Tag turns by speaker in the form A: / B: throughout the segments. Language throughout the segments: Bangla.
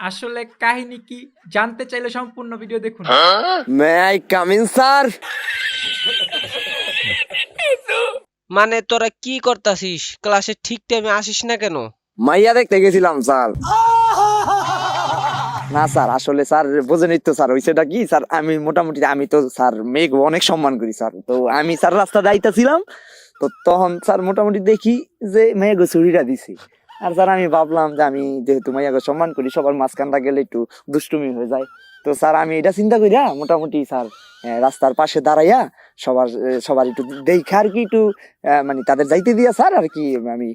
A: আসলে কাহিনী কি জানতে চাইলে সম্পূর্ণ ভিডিও দেখুন।
B: May I come in sir?
C: মানে তোরা কি করতাছিস? ক্লাসে ঠিক টাইমে আসিস না কেন?
B: মাইয়া দেখতে গেছিলাম স্যার। না স্যার, আসলে স্যার বোঝেনই তো স্যার, হইছেটা কি স্যার, আমি মোটামুটি আমি তো স্যার মেয়েকে অনেক সম্মান করি স্যার। তো আমি স্যার রাস্তা যাইতেছিলাম, তো তখন স্যার মোটামুটি দেখি যে মেয়েকে ছুরিটা দিছি। আর স্যার আমি ভাবলাম যে আমি যেহেতু মাইয়াকে সম্মান করি, সবার মাঝখানটা গেলে একটু দুষ্টুমি হয়ে যায়। তো স্যার আমি এটা চিন্তা করিয়া মোটামুটি স্যার রাস্তার পাশে দাঁড়াইয়া সবার একটু দেখা আর কি একটু মানে তাদের যাইতে দিয়া স্যার আর কি আমি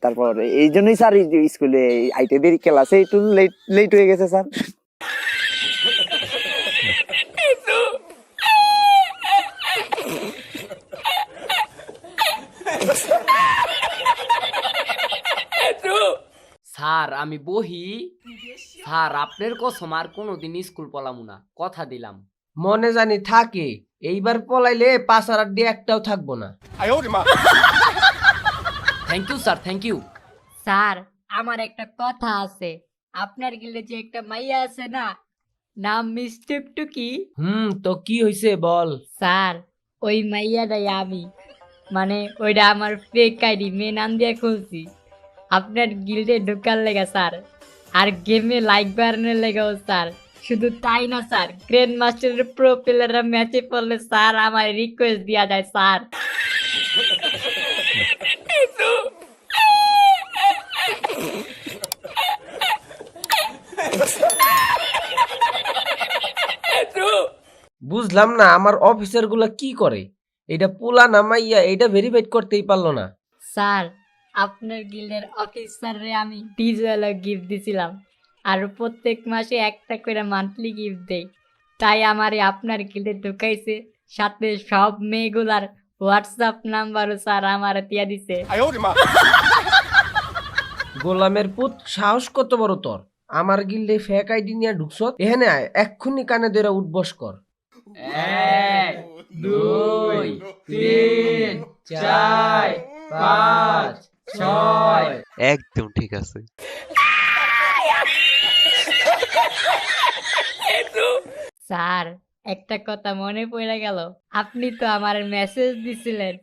B: তারপর এই জন্যই স্যার স্কুলে আইতে দেরি, ক্লাসে একটু লেট হয়ে গেছে স্যার।
D: স্যার আমি বহি। স্যার আপনার কসম আর কোনোদিন স্কুল পলামু না, কথা দিলাম।
C: মনে জানি থাকে, এইবার পলাইলে 5 আর 8 দিয়ে একটাও থাকবো না।
D: Thank you sir, thank you.
E: Sir আমার একটা কথা আছে। আপনার গিলে যে একটা মাইয়া আছে না, নাম মিস টুকটুকি।
C: তো কি হইছে বল।
E: স্যার ওই মাইয়াটাই আমি, মানে ওইটা আমার ফেক আইডি, মেয়ে নাম দিয়ে খুলছি আপনার গিল্ডে ঢোকার লেগা স্যার, আর গেমে লাইক বাড়ানোর লেগাও স্যার। শুধু তাই না স্যার, গ্র্যান্ড মাস্টারের প্রো প্লেয়াররা ম্যাচে পড়লে স্যার আমার রিকোয়েস্ট দেওয়া যায় স্যার।
C: বুঝলাম না আমার অফিসার গুলা কি করে, এটা পোলা না মাইয়া এটা ভেরিফাইড করতেই পারলো না।
E: স্যার আপনার গিল্ডের অফিসারে আমি ডিজওয়ালা গিফট দিছিলাম, আর প্রত্যেক মাসে একটা করে মান্থলি গিফট দেই। তাই আমারে আপনার গিল্ডে ঢুকাইছে, সাথে সব মেয়েগুলার হোয়াটসঅ্যাপ নাম্বারও স্যার আমার দিয়া দিছে।
C: গোলামের পুত, সাহস কত বড় তোর, আমার গিল্ডে ফেক আইডি নিয়ে ঢুকছ? এখানে আয়, এক্ষুনি কানে ধরে উঠবস কর।
D: 1 2 3 4 5 6।
F: একদম ঠিক আছে।
E: স্যার একটা কথা মনে পড়ে গেল, আপনি তো আমার মেসেজ দিছিলেন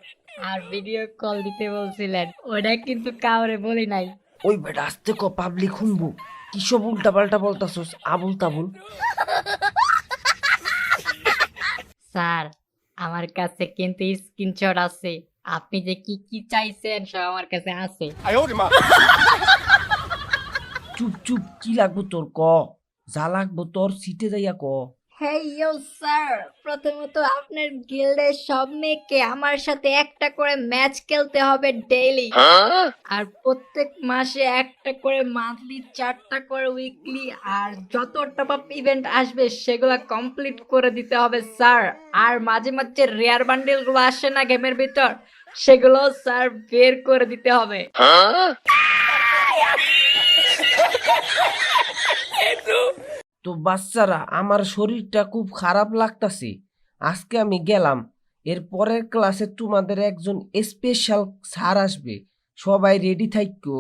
E: আর ভিডিও কল দিতে বলছিলেন, ওটা কিন্তু কাউরে বলি নাই।
C: ওই বেটা আস্তে ক, পাবলিক শুনবো। কি সব উল্টা পাল্টা বলতাছস, আবুল তাবুল।
E: স্যার আমার কাছে কিন্তু স্ক্রিনশট আছে, আপনি যে কি কি চাইছেন সব আমার কাছে আছে।
C: চুপ চুপ, কি লাগবো তোর ক, যা লাগবো তোর সিটে যাইয়া ক।
E: হেইয়ো স্যার, প্রথমত আপনার গিল্ডের সব মেয়েকে আমার সাথে একটা করে ম্যাচ খেলতে হবে ডেইলি, আর প্রত্যেক মাসে একটা করে মান্থলি, 4টা করে উইকলি, আর যত টপ আপ ইভেন্ট আসবে সেগুলো কমপ্লিট করে দিতে হবে স্যার। আর মাঝে মাঝে রেয়ার বান্ডেল গুলো আসে না গেমের ভিতর, সেগুলো স্যার বের করে দিতে হবে।
C: তো বাচ্চারা, আমার শরীরটা খুব খারাপ লাগতাছে, আজকে আমি গেলাম। এর পরের ক্লাসে তোমাদের একজন স্পেশাল স্যার আসবে, সবাই রেডি থাইকো।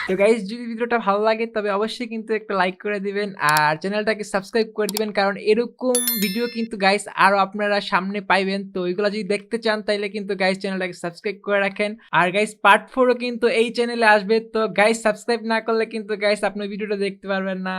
A: তো গাইস যদি ভিডিওটা ভালো লাগে তবে অবশ্যই কিন্তু একটা লাইক করে দিবেন আর চ্যানেলটাকে সাবস্ক্রাইব করে দিবেন, কারণ এরকম ভিডিও কিন্তু গাইস আরো আপনারা সামনে পাইবেন। তো ওইগুলো যদি দেখতে চান তাইলে কিন্তু গাইস চ্যানেলটাকে সাবস্ক্রাইব করে রাখেন। আর গাইস পার্ট 4ও কিন্তু এই চ্যানেলে আসবে, তো গাইস সাবস্ক্রাইব না করলে কিন্তু গাইস আপনি ভিডিওটা দেখতে পারবেন না।